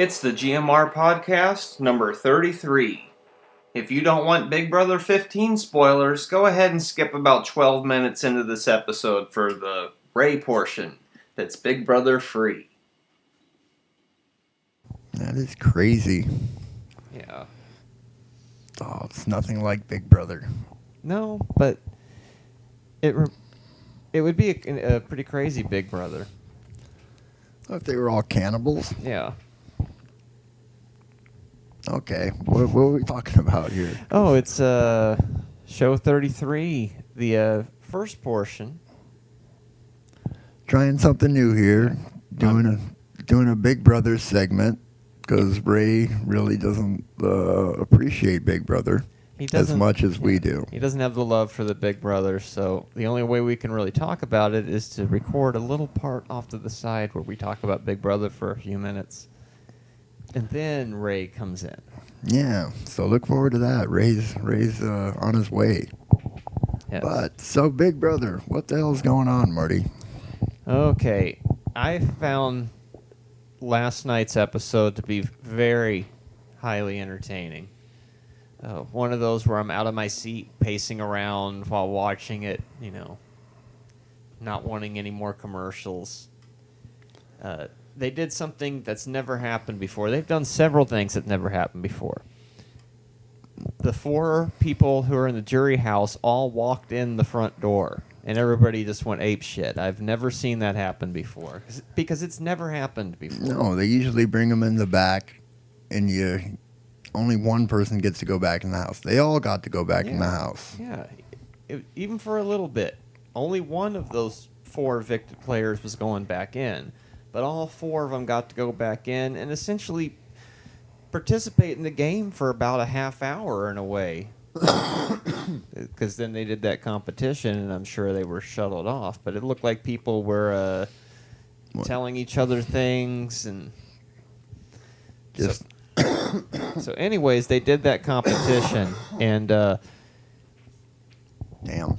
It's the GMR Podcast, number 33. If you don't want Big Brother 15 spoilers, go ahead and skip about 12 minutes into this episode for the Ray portion that's Big Brother free. That is crazy. Yeah. Oh, it's nothing like Big Brother. No, but it would be a pretty crazy Big Brother. If they were all cannibals. Yeah. Okay, what are we talking about here? Oh, it's show 33, the first portion. Trying something new here, doing a Big Brother segment because Ray really doesn't appreciate Big Brother as much as we do. He doesn't have the love for the Big Brother, so the only way we can really talk about it is to record a little part off to the side where we talk about Big Brother for a few minutes. And then Ray comes in. Yeah, so look forward to that. Ray's on his way. Yes. But, so Big Brother, what the hell's going on, Marty? Okay, I found last night's episode to be very highly entertaining. One of those where I'm out of my seat, pacing around while watching it, not wanting any more commercials. They did something that's never happened before. They've done several things that never happened before. The 4 people who are in the jury house all walked in the front door, and everybody just went ape shit. I've never seen that happen before, because it's never happened before. No, they usually bring them in the back, and only one person gets to go back in the house. They all got to go back in the house. Yeah, even for a little bit. Only one of those 4 evicted players was going back in. But all 4 of them got to go back in and essentially participate in the game for about a half hour in a way. Because then they did that competition, and I'm sure they were shuttled off. But it looked like people were telling each other things. And Just so anyways, they did that competition. And damn.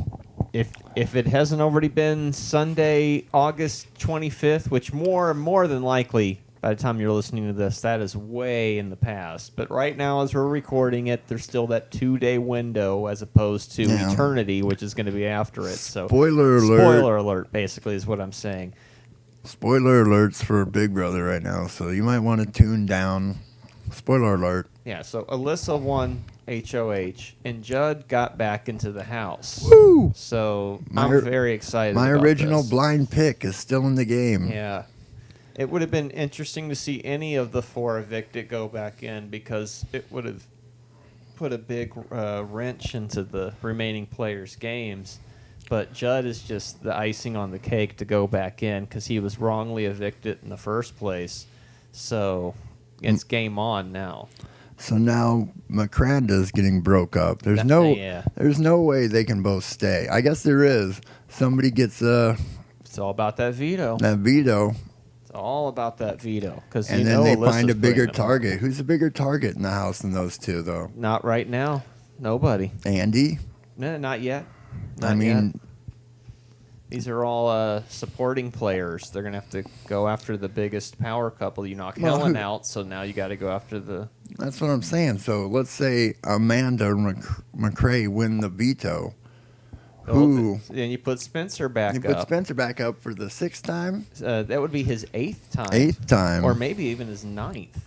If it hasn't already been Sunday, August 25th, which more than likely, by the time you're listening to this, that is way in the past. But right now, as we're recording it, there's still that 2-day window as opposed to eternity, which is going to be after it. So Spoiler alert. Spoiler alert, basically, is what I'm saying. Spoiler alerts for Big Brother right now, so you might want to tune down. Spoiler alert. Yeah, so Alyssa won HOH, and Judd got back into the house. Woo! So I'm very excited My about original this. blind pick is still in the game. Yeah. It would have been interesting to see any of the 4 evicted go back in, because it would have put a big wrench into the remaining players' games. But Judd is just the icing on the cake to go back in because he was wrongly evicted in the first place. So it's game on now. So now McCranda's getting broke up. There's no way they can both stay. I guess there is. Somebody gets It's all about that veto. that veto, It's all about that veto. and then they find a bigger target. Who's a bigger target in the house than those 2, though? Not right now. Nobody. Andy? No, not yet. I mean, these are all supporting players. They're going to have to go after the biggest power couple. You knock Helen out, so now you got to go after the... that's what I'm saying. So let's say Amanda McCrae win the veto. Who? Then you put Spencer back up. You put Spencer back up for the 6th time? That would be his 8th time. 8th time. Or maybe even his 9th.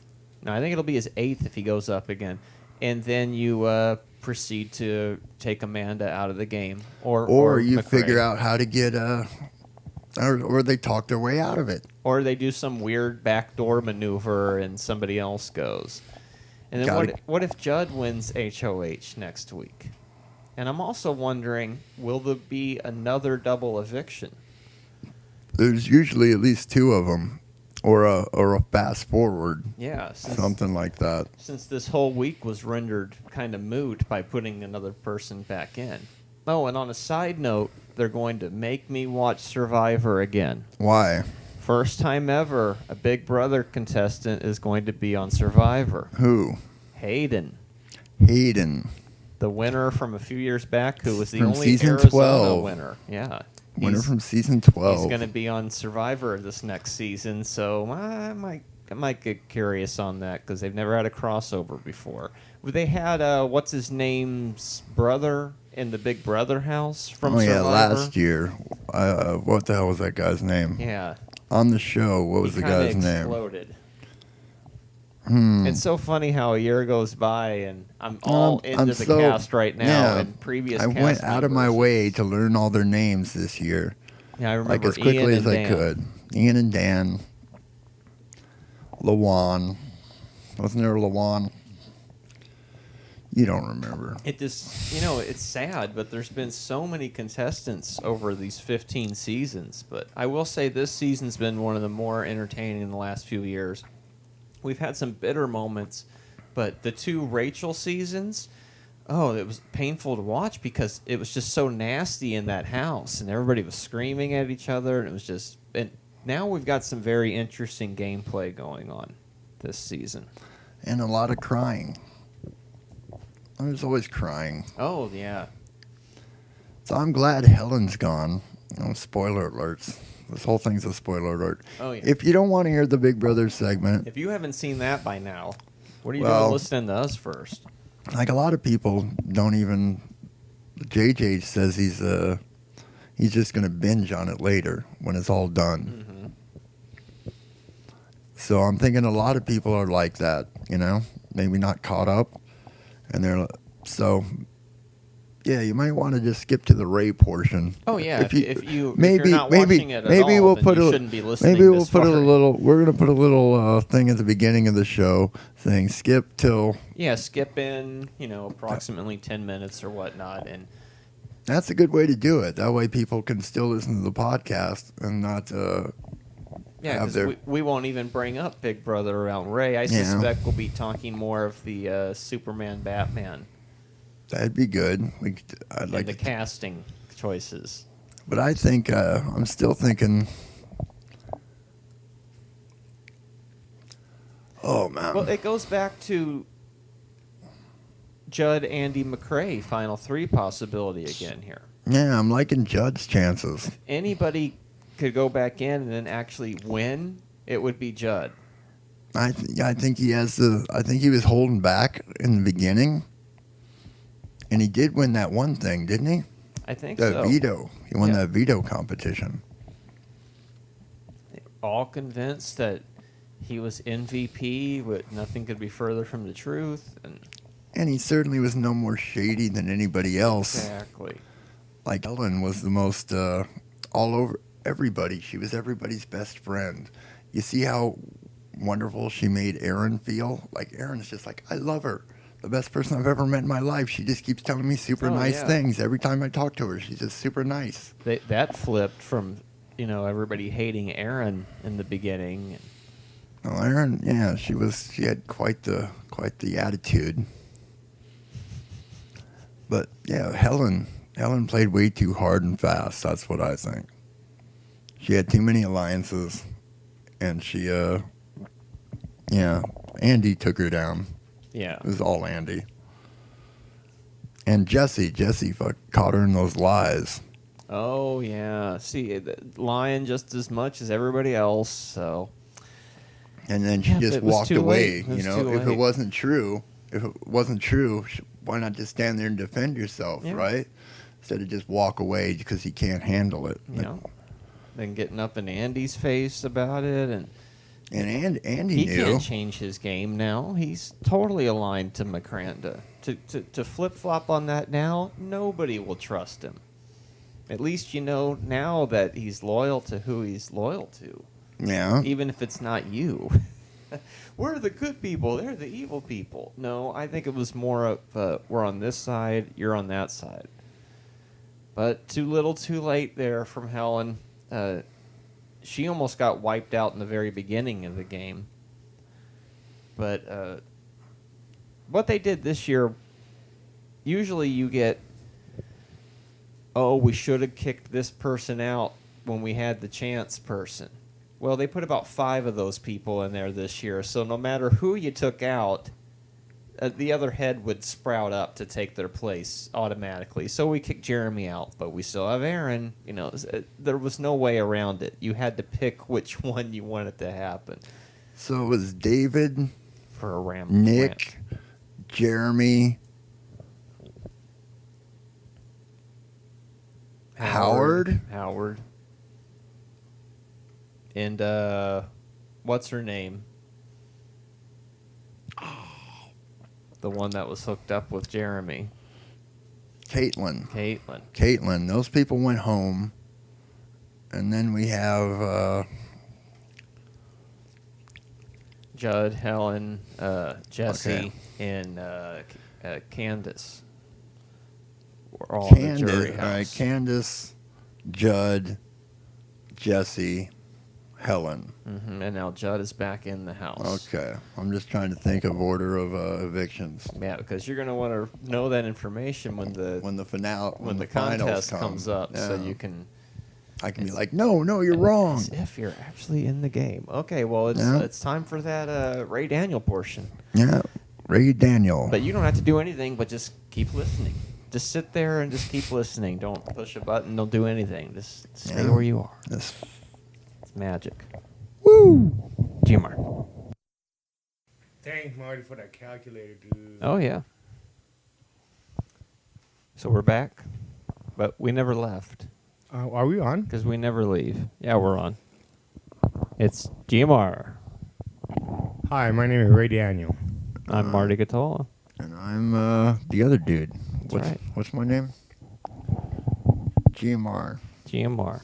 No, I think it'll be his 8th if he goes up again. And then you proceed to take Amanda out of the game. Or you McCrae. figure out how to get or they talk their way out of it. Or they do some weird backdoor maneuver and somebody else goes. And then what if Judd wins HOH next week? And I'm also wondering, will there be another double eviction? There's usually at least 2 of them, or a fast forward. Yeah. Something like that. Since this whole week was rendered kind of moot by putting another person back in. Oh, and on a side note, they're going to make me watch Survivor again. Why? First time ever, a Big Brother contestant is going to be on Survivor. Who? Hayden. The winner from a few years back, who was the From only season Arizona 12. winner. Yeah. Winner from season 12. He's going to be on Survivor this next season, so I might might get curious on that because they've never had a crossover before. They had what's his name's brother in the Big Brother house from Survivor. Last year. What the hell was that guy's name? Yeah. On the show, what was the guy's name? Exploded. It's so funny how a year goes by and I'm into the cast right now. Yeah, and previous I went out of my way to learn all their names this year. Yeah, I remember like as quickly Ian as and I Dan. could. Ian and Dan. Lawan. Wasn't there a Lawan? You don't remember. It just, it's sad, but there's been so many contestants over these 15 seasons. But I will say this season's been one of the more entertaining in the last few years. We've had some bitter moments, but the 2 Rachel seasons, it was painful to watch because it was just so nasty in that house, and everybody was screaming at each other, and it was just... And now we've got some very interesting gameplay going on this season. And a lot of crying. There's always crying. Oh, yeah. So I'm glad Helen's gone. Spoiler alerts. This whole thing's a spoiler alert. Oh, yeah. If you don't want to hear the Big Brother segment... If you haven't seen that by now, what are you doing listening to us first? Like a lot of people don't even... JJ says he's just going to binge on it later when it's all done. Mm-hmm. So I'm thinking a lot of people are like that, maybe not caught up. And they're so, yeah, you might want to just skip to the Ray portion. Oh yeah, if you're not watching it at all, we'll then put you a, shouldn't be listening. Maybe we'll this put far. We're gonna put a little thing at the beginning of the show saying skip till. Yeah, skip in, approximately 10 minutes or whatnot, and that's a good way to do it. That way, people can still listen to the podcast and not. Yeah, because we won't even bring up Big Brother around Ray. I suspect we'll be talking more of the Superman, Batman. That'd be good. I'd like the casting choices. But I think I'm still thinking. Oh man! Well, it goes back to Judd, Andy, McRae, Final 3 possibility again here. Yeah, I'm liking Judd's chances. If anybody could go back in and then actually win, it would be Judd. I think he has I think he was holding back in the beginning, and he did win that one thing, didn't he? I think the so. veto. He won that veto competition. All convinced that he was MVP, but nothing could be further from the truth, and he certainly was no more shady than anybody else. Exactly. Like Ellen was the most all over. Everybody. She was everybody's best friend. You see how wonderful she made Aaron feel? Like, Aaron's just like, I love her. The best person I've ever met in my life. She just keeps telling me super nice things. Every time I talk to her, she's just super nice. That flipped from, everybody hating Aaron in the beginning. Oh, Aaron, yeah, she had quite the attitude. But, yeah, Helen played way too hard and fast. That's what I think. She had too many alliances, and she, Andy took her down. Yeah. It was all Andy. And Jesse caught her in those lies. Oh, yeah. See, lying just as much as everybody else, so. And then she just walked away. If it wasn't true, why not just stand there and defend yourself, right? Instead of just walk away because he can't handle it. Then getting up in Andy's face about it, and Andy he knew. Can't change his game now. He's totally aligned to McCranda. To flip flop on that now, nobody will trust him. At least now that he's loyal to who he's loyal to. Yeah. Even if it's not you. We're the good people. They're the evil people. No, I think it was more of we're on this side, you're on that side. But too little, too late there from Helen. She almost got wiped out in the very beginning of the game. But what they did this year, usually you get, we should have kicked this person out when we had the chance person. Well, they put about 5 of those people in there this year, so no matter who you took out, the other head would sprout up to take their place automatically. So we kicked Jeremy out, but we still have Aaron. There was no way around it. You had to pick which one you wanted to happen. So it was David, for a rant. Nick, Jeremy, Howard, and what's her name? The one that was hooked up with Jeremy. Caitlin. Those people went home. And then we have Judd, Helen, Jesse, and Candace. We're all in the jury house. All right, Candace, Judd, Jesse, Helen. Mm-hmm. And now Judd is back in the house. Okay. I'm just trying to think of order of evictions. Yeah, because you're going to want to know that information when the contest comes up, yeah. so you can. I can be like, no, you're wrong. As if you're actually in the game. Okay, well, it's time for that Ray Daniel portion. Yeah, Ray Daniel. But you don't have to do anything but just keep listening. Just sit there and just keep listening. Don't push a button. Don't do anything. Just stay where you are. It's magic. Woo! GMR. Thanks, Marty, for that calculator, dude. Oh, yeah. So we're back, but we never left. Are we on? Because we never leave. Yeah, we're on. It's GMR. Hi, my name is Ray Daniel. I'm Marty Gatola. And I'm the other dude. Right. What's my name? GMR. GMR.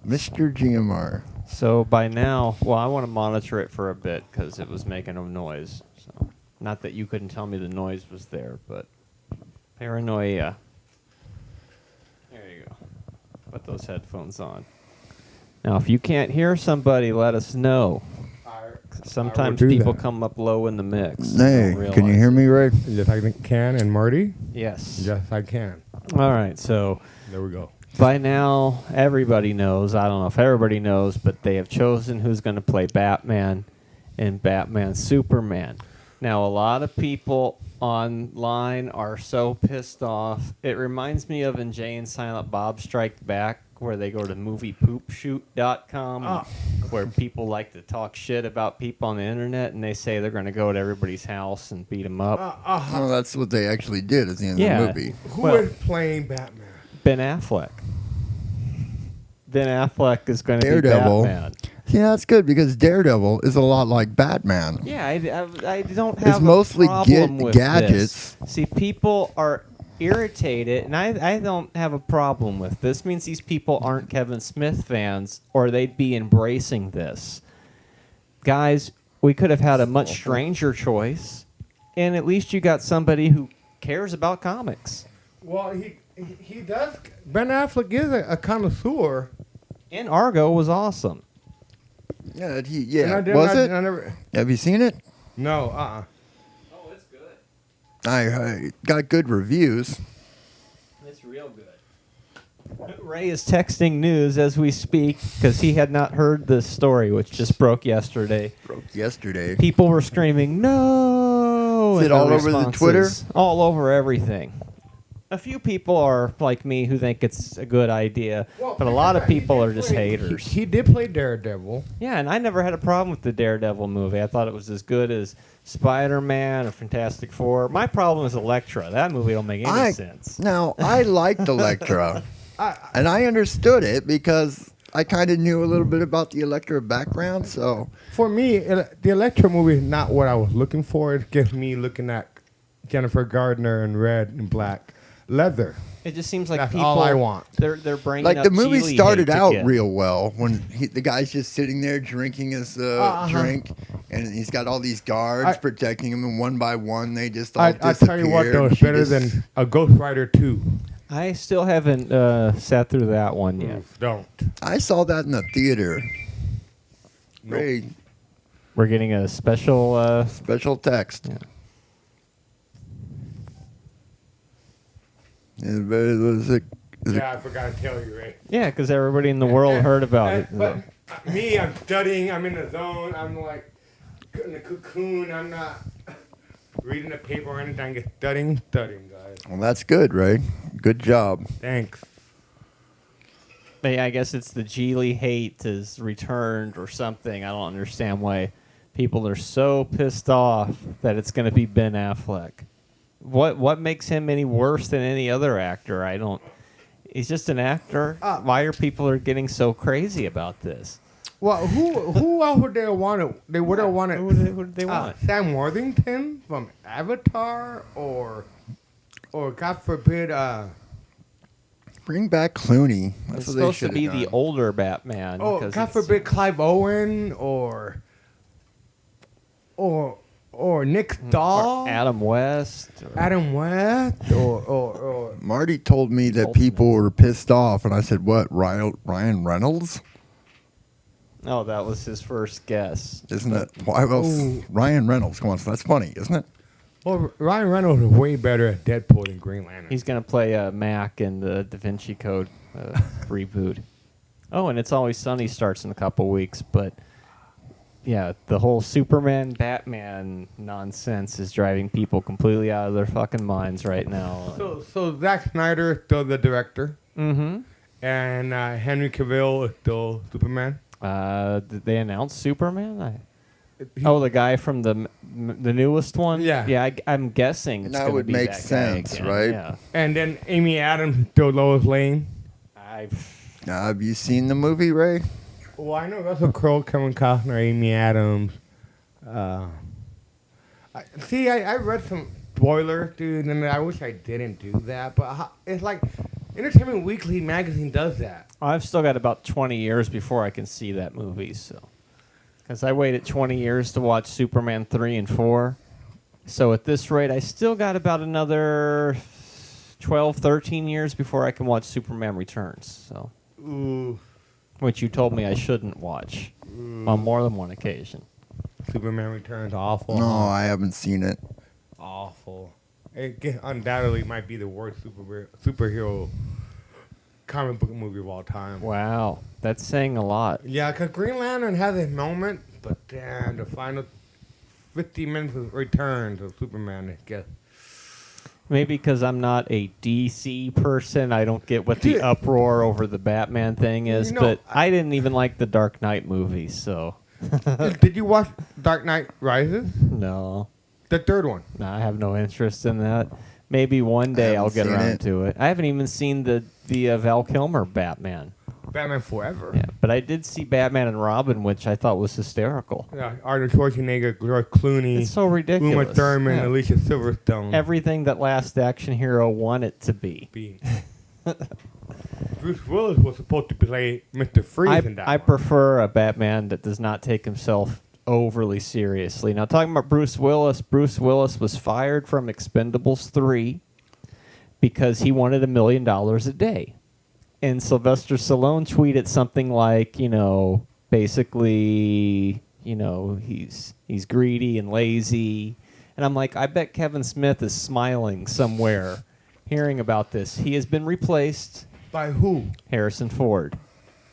Mr. GMR. So by now, well, I want to monitor it for a bit because it was making a noise. So, not that you couldn't tell me the noise was there, but paranoia. There you go. Put those headphones on. Now, if you can't hear somebody, let us know. Sometimes people come up low in the mix. Hey, can you hear me, Ray? Yes, I can. And Marty? Yes. Yes, I can. All right, so there we go. By now, everybody knows. I don't know if everybody knows, but they have chosen who's going to play Batman and Batman Superman. Now, a lot of people online are so pissed off. It reminds me of in Jay and Silent Bob Strike Back, where they go to moviepoopshoot.com, where people like to talk shit about people on the internet, and they say they're going to go to everybody's house and beat them up. Well, that's what they actually did at the end of the movie. Who is playing Batman? Ben Affleck. Ben Affleck is going to be Daredevil. Batman. Yeah, that's good because Daredevil is a lot like Batman. Yeah, I don't have it's mostly a problem with gadgets. This. See, people are irritated, and I don't have a problem with this. This means these people aren't Kevin Smith fans, or they'd be embracing this. Guys, we could have had a much stranger choice, and at least you got somebody who cares about comics. Well, he does. Ben Affleck is a connoisseur. And Argo was awesome. Yeah, was it? Have you seen it? No, Oh, it's good. I got good reviews. It's real good. Ray is texting news as we speak because he had not heard the story, which just broke yesterday. People were screaming, "No!" Is it all over the Twitter? All over everything. A few people are like me who think it's a good idea, but a lot of people are just haters. He did play Daredevil. Yeah, and I never had a problem with the Daredevil movie. I thought it was as good as Spider-Man or Fantastic Four. My problem is Elektra. That movie don't make any sense. Now, I liked Elektra, and I understood it because I kind of knew a little bit about the Elektra background. So for me, the Elektra movie is not what I was looking for. It gets me looking at Jennifer Gardner in red and black leather. It just seems like that's people, all I want. They're bringing like up the movie Geely started hate out again. real well when the guy's just sitting there drinking his drink, and he's got all these guards protecting him, and one by one they just all disappear. I tell you what, though, it's better than a Ghost Rider 2. I still haven't sat through that one yet. Don't. I saw that in the theater. Nope. Ray, We're getting a special special text. Yeah. Yeah, I forgot to tell you, Ray. Yeah, because everybody in the world heard about it. But me, I'm studying. I'm in the zone. I'm like in the cocoon. I'm not reading the paper or anything. I'm just studying, guys. Well, that's good, Ray. Good job. Thanks. I guess it's the Geely hate has returned or something. I don't understand why people are so pissed off that it's going to be Ben Affleck. What makes him any worse than any other actor? I don't. He's just an actor. Why are people getting so crazy about this? Well, who else would they want? They would have wanted. Who did they want? Sam Worthington from Avatar, or God forbid. Bring back Clooney. That's It's what they supposed to should be have the done. older Batman. Oh, 'cause God it's- forbid Clive Owen or Nick Stahl, or Adam West. Or, Adam West, or Marty told me that people were pissed off, and I said, "What? Ryan Reynolds? oh, that was his first guess. Isn't it? Why else? Ooh. Ryan Reynolds. Come on, so that's funny, isn't it? well, Ryan Reynolds is way better at Deadpool than Green Lantern. He's going to play Mac in the Da Vinci Code reboot. Oh, and It's Always Sunny starts in a couple weeks, but yeah, the whole Superman Batman nonsense is driving people completely out of their fucking minds right now. So Zack Snyder is still the director, Mm-hmm. and Henry Cavill is still Superman. Did they announce Superman? The guy from the newest one. Yeah. yeah. I'm guessing it's That gonna would be make that guy sense, again, right? Yeah. And then Amy Adams is still Lois Lane. Have you seen the movie, Ray? Well, I know Russell Crowe, Kevin Costner, Amy Adams. I read some spoilers, dude, and I wish I didn't do that. But it's like Entertainment Weekly magazine does that. I've still got about 20 years before I can see that movie, so. Because I waited 20 years to watch Superman 3 and 4. So at this rate, I still got about another 12, 13 years before I can watch Superman Returns. So, Ooh, which you told me I shouldn't watch on more than one occasion. Superman Returns, awful. No, I haven't seen it. Awful. It undoubtedly might be the worst superhero comic book movie of all time. Wow, that's saying a lot. Yeah, because Green Lantern has a moment, but then the final 50 minutes of Returns of Superman, I guess. Maybe because I'm not a DC person, I don't get what the Dude. uproar over the Batman thing is. You know, but I didn't even like the Dark Knight movie, so Did you watch Dark Knight Rises? no. The third one. No, I have no interest in that. Maybe one day I'll haven't get seen around it. to it. I haven't even seen the Val Kilmer Batman. Batman Forever. Yeah, but I did see Batman and Robin, which I thought was hysterical. Yeah, Arnold Schwarzenegger, George Clooney, It's so ridiculous. Uma Thurman, Yeah. Alicia Silverstone. Everything that Last Action Hero wanted to be. Bruce Willis was supposed to play Mr. Freeze in that I one. prefer a Batman that does not take himself overly seriously. Now, talking about Bruce Willis was fired from Expendables 3 because he wanted $1 million a day. And Sylvester Stallone tweeted something like, basically, he's greedy and lazy. And I'm like, I bet Kevin Smith is smiling somewhere hearing about this. He has been replaced. By who? Harrison Ford.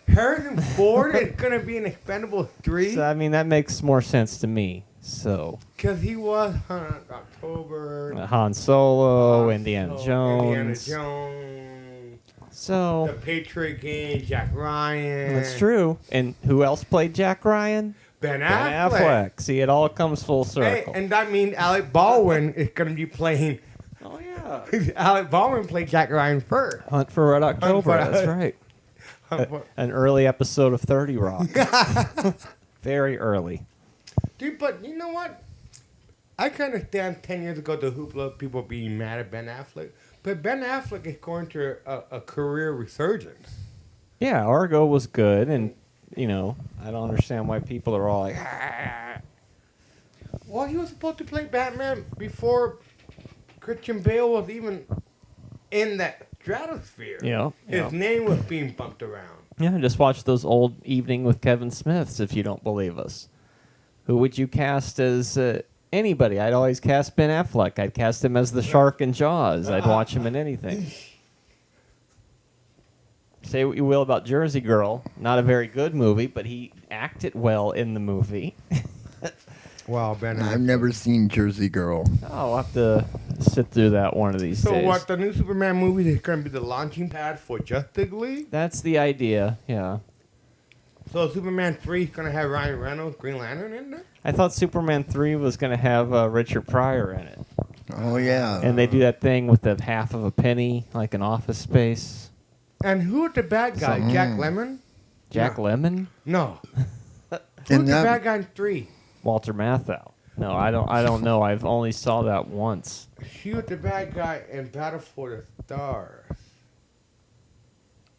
Harrison Ford is going to be in Expendables 3? So, I mean, that makes more sense to me. So, Because he was October. Han Solo, Indiana Indiana Jones. Jones. The So, Patriot Game, Jack Ryan. that's true. And who else played Jack Ryan? Ben Ben Affleck. Affleck. See, it all comes full Hey, circle. and that means Alec Baldwin is going to be playing. Oh, yeah. Alec Baldwin played Jack Ryan first. Hunt for Red October. for- That's right. An early episode of 30 Rock. Very early. Dude, but you know what? I can understand 10 years ago the hoopla of people being mad at Ben Affleck. But Ben Affleck is going through a career resurgence. Yeah, Argo was good. And, I don't understand why people are all like, Well, he was supposed to play Batman before Christian Bale was even in that stratosphere. His name was being bumped around. Yeah, just watch those old Evening with Kevin Smiths if you don't believe us. Who would you cast as anybody? I'd always cast Ben Affleck. I'd cast him as the shark in Jaws. I'd watch him in anything. Say what you will about Jersey Girl. Not a very good movie, but he acted well in the movie. Wow, Ben Affleck. I've never seen Jersey Girl. I'll have to sit through that one of these So days. what, the new Superman movie is going to be the launching pad for Justice League? That's the idea, yeah. So Superman 3 is going to have Ryan Reynolds, Green Lantern in there? I thought Superman 3 was going to have Richard Pryor in it. Oh, yeah. And they do that thing with the half of a penny, like an Office Space. And who is the bad guy? So- Jack Lemmon? Jack Lemmon? No. Who's And the that- bad guy in 3? Walter Matthau. No, I don't know. I've only saw that once. He was the bad guy in Battle for the Stars.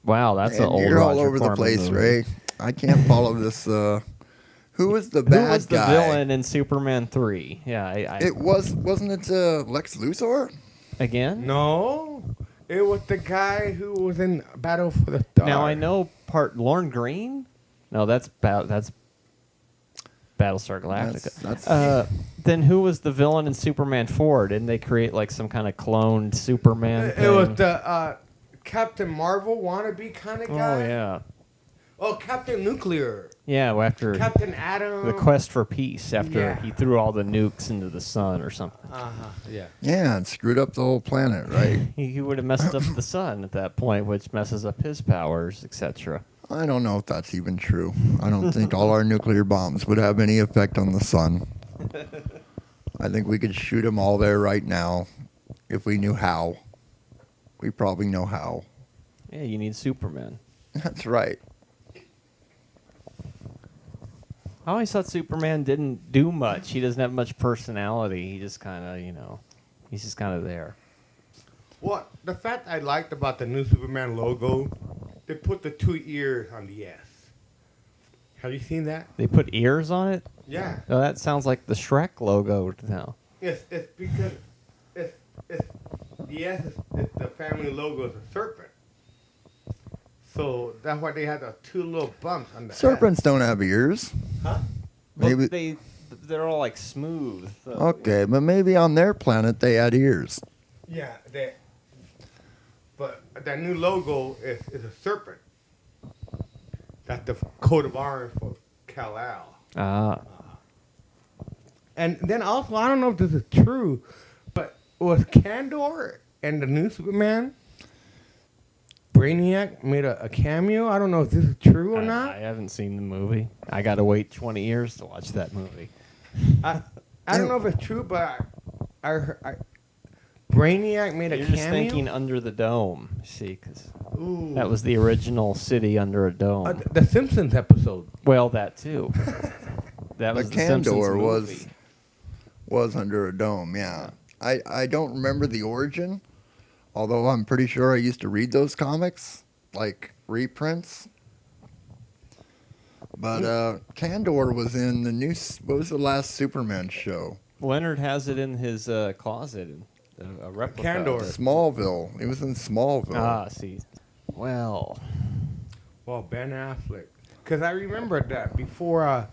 Wow, that's an And old you're all Roger over the Corman place, movie. Ray. I can't follow this. Who was the bad Who was the guy? villain in Superman 3? Yeah, Wasn't it Lex Luthor? again? No. It was the guy who was in Battle for the Stars. Now I know Lorne Green. No, that's Battlestar Galactica. Then who was the villain in Superman 4? Didn't they create like some kind of cloned Superman It thing? was the Captain Marvel wannabe kind of guy. Oh yeah, Oh, Captain Nuclear. yeah. Well, after Captain Atom. the quest for peace, after Yeah. he threw all the nukes into the sun or something. Yeah. Yeah, and screwed up the whole planet, right? He would have messed up the sun at that point, which messes up his powers, etc. I don't know if that's even true. I don't think all our nuclear bombs would have any effect on the sun. I think we could shoot them all there right now if we knew how. We probably know how. Yeah, you need Superman. That's right. I always thought Superman didn't do much. He doesn't have much personality. He just kind of, he's just kind of there. Well, the fact I liked about the new Superman logo, they put the 2 ears on the S. Have you seen that? They put ears on it? Yeah. Oh, that sounds like the Shrek logo now. It's because it's the S is the family logo is a serpent. So that's why they had the 2 little bumps on the Serpents don't have ears. Huh? Maybe. They're all like smooth. Okay, but maybe on their planet they had ears. Yeah, but that new logo is a serpent. That's the coat of arms for Kal-El. Ah. And then also, I don't know if this is true, but was Kandor and the new Superman, Brainiac made a cameo? I don't know if this is true or I not. haven't seen the movie. I got to wait 20 years to watch that movie. I don't know if it's true, but I Brainiac made a You're cameo. just thinking Under the Dome, see, because Ooh. that was the original city under a dome. The Simpsons episode. Well, that too. That But was the Simpsons Kandor movie. was under a dome, yeah. I don't remember the origin, although I'm pretty sure I used to read those comics, like reprints. But Kandor was in the new. What was the last Superman show? Leonard has it in his closet, a replica. Kandor. of it. Smallville. He was in Smallville. Ah, see. Well, Well, Ben Affleck. Because I remember that before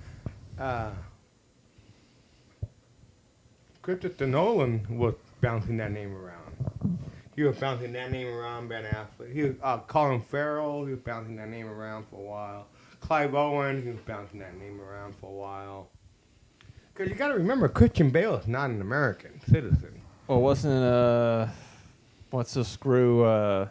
Christopher Nolan was bouncing that name around. He was bouncing that name around, Ben Affleck. He was Colin Farrell. He was bouncing that name around for a while. Clive Owen. He was bouncing that name around for a while. Because you got to remember, Christian Bale is not an American citizen. well, wasn't what's the screw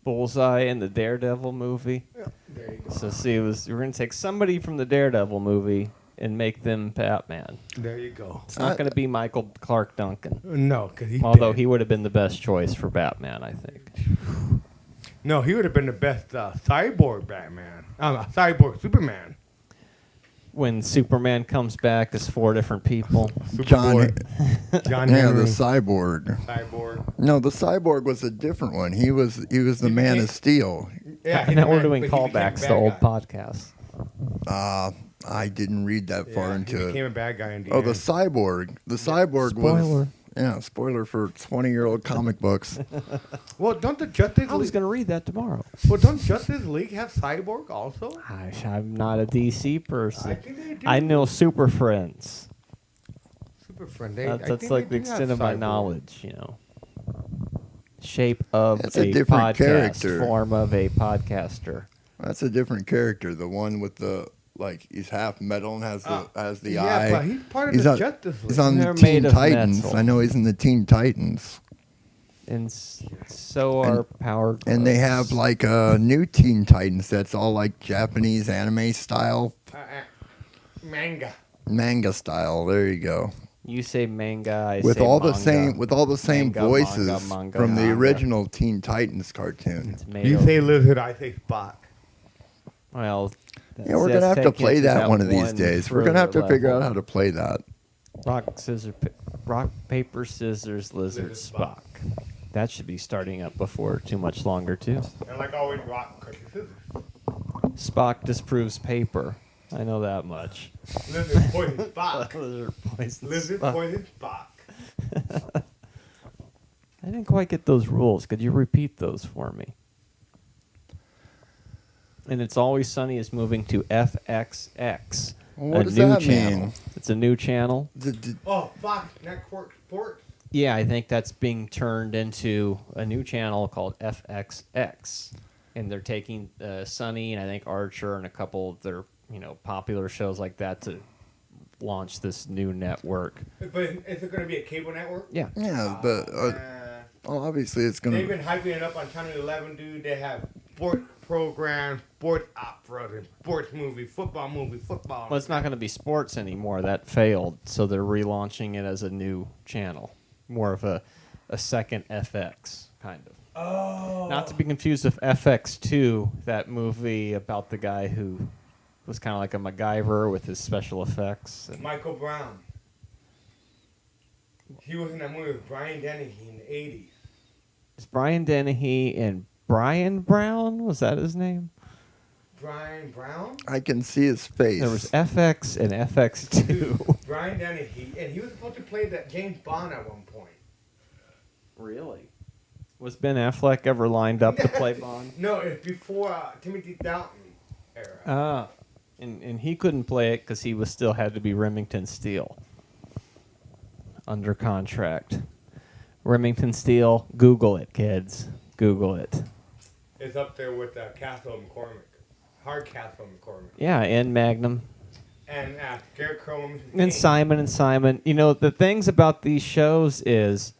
Bullseye in the Daredevil movie? Yeah, there you go. So see, we're gonna take somebody from the Daredevil movie and make them Batman. There you go. It's not gonna be Michael Clark Duncan, No, because he. although he would have been the best choice for Batman, I think. No, he would have been the best cyborg Batman. Cyborg Superman. When Superman comes back as 4 different people. John. John Yeah, Henry. the cyborg. Cyborg. No, the cyborg was a different one. He was the Man of Steel. Yeah, he's now the we're man, doing but he became callbacks a to bad old guy. podcasts. I didn't read that far Yeah, into he it. became a bad guy in the Oh, end. the cyborg. The cyborg Spoiler. was. Yeah, spoiler for 20-year-old comic books. Well, don't the Justice I was League? gonna read that tomorrow. Well, don't Justice League have Cyborg also? I'm not a DC person. I think they do. I know Super Friends. Super Friend. I That's think like the they do have extent of my Cyborg. knowledge, Shape of That's a a different podcast, character. form of a podcaster. That's a different character. The one with the like he's half metal and has the yeah, eye. but he's part of He's the on- Justice League. He's on the They're Teen made of Titans. metal. I know he's in the Teen Titans. And so are Power Gloves. And they have like a new Teen Titans that's all like Japanese anime style, manga style. There you go. You say manga, I With say all manga. the same Manga, voices manga, from the manga. original Teen Titans cartoon. It's made You of- say Lizard, I say Spock. Well, Yeah, we're gonna have to play that one of these days. We're gonna have to figure out how to play that. Rock, paper, scissors, lizard, Spock. That should be starting up before too much longer, too. And like always, rock, paper, scissors. Spock disproves paper. I know that much. Lizard, poison, Spock. Lizard poison Lizard, Spock. poison, Spock. I didn't quite get those rules. Could you repeat those for me? And It's Always Sunny is moving to FXX. What a does new that channel. mean? It's a new channel. Oh, Fox Network Sports. Yeah, I think that's being turned into a new channel called FXX. And they're taking Sunny and I think Archer and a couple of their popular shows like that to launch this new network. But is it going to be a cable network? Yeah. Yeah, but well, obviously it's gonna. They've been hyping it up on Channel 11, dude. They have sports programs, sports operas, and sports movies, football. Well, it's not going to be sports anymore. That failed, so they're relaunching it as a new channel. More of a second FX, kind of. Oh. Not to be confused with FX2, that movie about the guy who was kind of like a MacGyver with his special effects. And Michael Brown. He was in that movie with Brian Dennehy in the 80s. is Brian Dennehy and Brian Brown? Was that his name? Brian Brown? I can see his face. There was FX and FX2. Brian Dennehy. And he was supposed to play that James Bond at one point. Really? Was Ben Affleck ever lined up to play Bond? No, it's before Timothy Dalton era. Ah. And he couldn't play it because he was still had to be Remington Steele. Under contract. Remington Steele, Google it, kids. Google it. It's up there with Castle McCormick. Hardcastle McCormick. Yeah, and Magnum. And Scarecrow and Mrs. And King. Simon and Simon. You know, the things about these shows is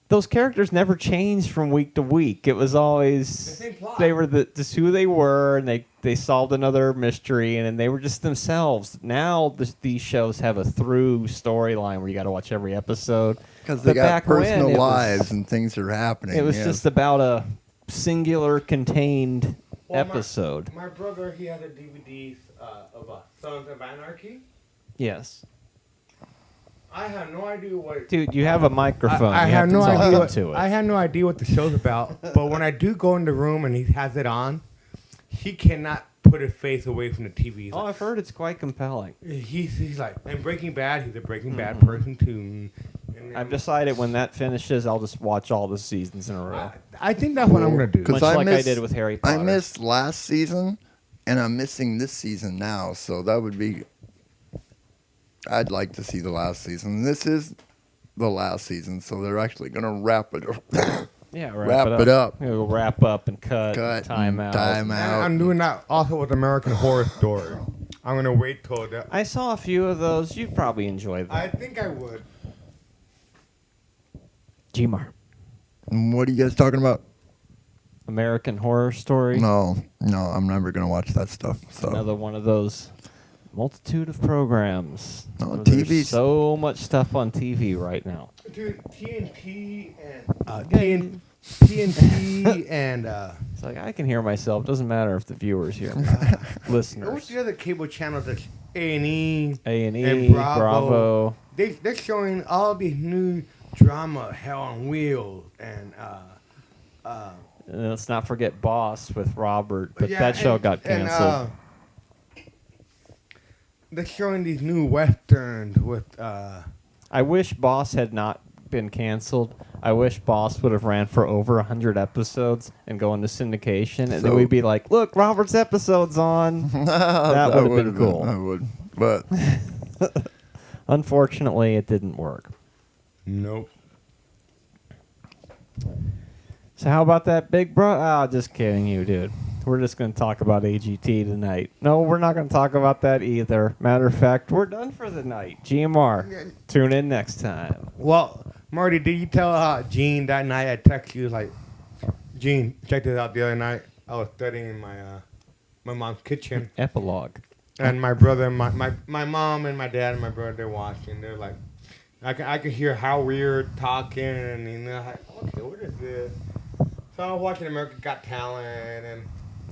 those characters never changed from week to week. It was always The same plot. they were just who they were, and they solved another mystery, and they were just themselves. Now these shows have a through storyline where you got to watch every episode. Because they But got back when, personal it was- lives and things are happening. It was yes. just about a singular contained Well, episode. My brother, he had a DVD of Sons of Anarchy. Yes. I have no idea what. Dude, you have a microphone. I You have no to talk idea. into it. I have no idea what the show's about. But when I do go in the room and he has it on, he cannot put his face away from the TV. He's Oh, like, I've heard it's quite compelling. he's like, and Breaking Bad. He's a Breaking Bad Mm-hmm. person too. And then- I've decided when that finishes, I'll just watch all the seasons in a row. I think that's what I'm gonna do. 'Cause Much I like I missed- did with Harry I Potter. missed last season, and I'm missing this season now. So that would be. I'd like to see the last season. This is the last season, so they're actually gonna wrap it up. Yeah, wrap it up. We'll wrap up and cut, Cut time and out. time And out. I'm doing that also with American Horror Story. I'm gonna wait till that. I saw a few of those. You'd probably enjoy them. I think I would. GMR. What are you guys talking about? American Horror Story. No, I'm never gonna watch that stuff. So Another one of those multitude of programs. No, There's TV's so much stuff on TV right now. Dude, TNT and Okay. TNT and It's like I can hear myself. Doesn't matter if the viewers hear me. what's Listeners. the other cable channel that's A&E? A&E, And Bravo. Bravo. They're showing all these new drama, Hell on Wheels, and And let's not forget Boss with Robert, but yeah, that show and- got and, canceled. they're showing these new westerns with I wish Boss had not been canceled. I wish Boss would have ran for over 100 episodes and go into syndication, and then So- we'd be like, "Look, Robert's episode's on." That would have been cool. I would, but Unfortunately, it didn't work. nope. So how about that Big Bro? Ah, just kidding, you dude. we're just going to talk about AGT tonight. No, we're not going to talk about that either. Matter of fact, we're done for the night. GMR, tune in next time. Well, Marty, did you tell Gene that night I texted you like, Gene, check this out the other night. I was studying in my mom's kitchen. Epilogue. And my brother, my mom and my dad and my brother, they're watching. They're like, I could hear how we're talking, and you know, like, okay, what is this? So I was watching America Got Talent, and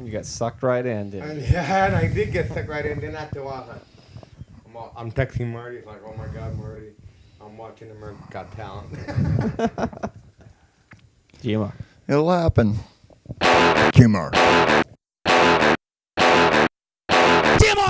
You got sucked right in, didn't you? yeah, and I did get stuck right in. Then after a while, I'm texting Marty. It's like, oh my God, Marty, I'm watching America Got Talent. GMR. It'll happen. GMR. Demo.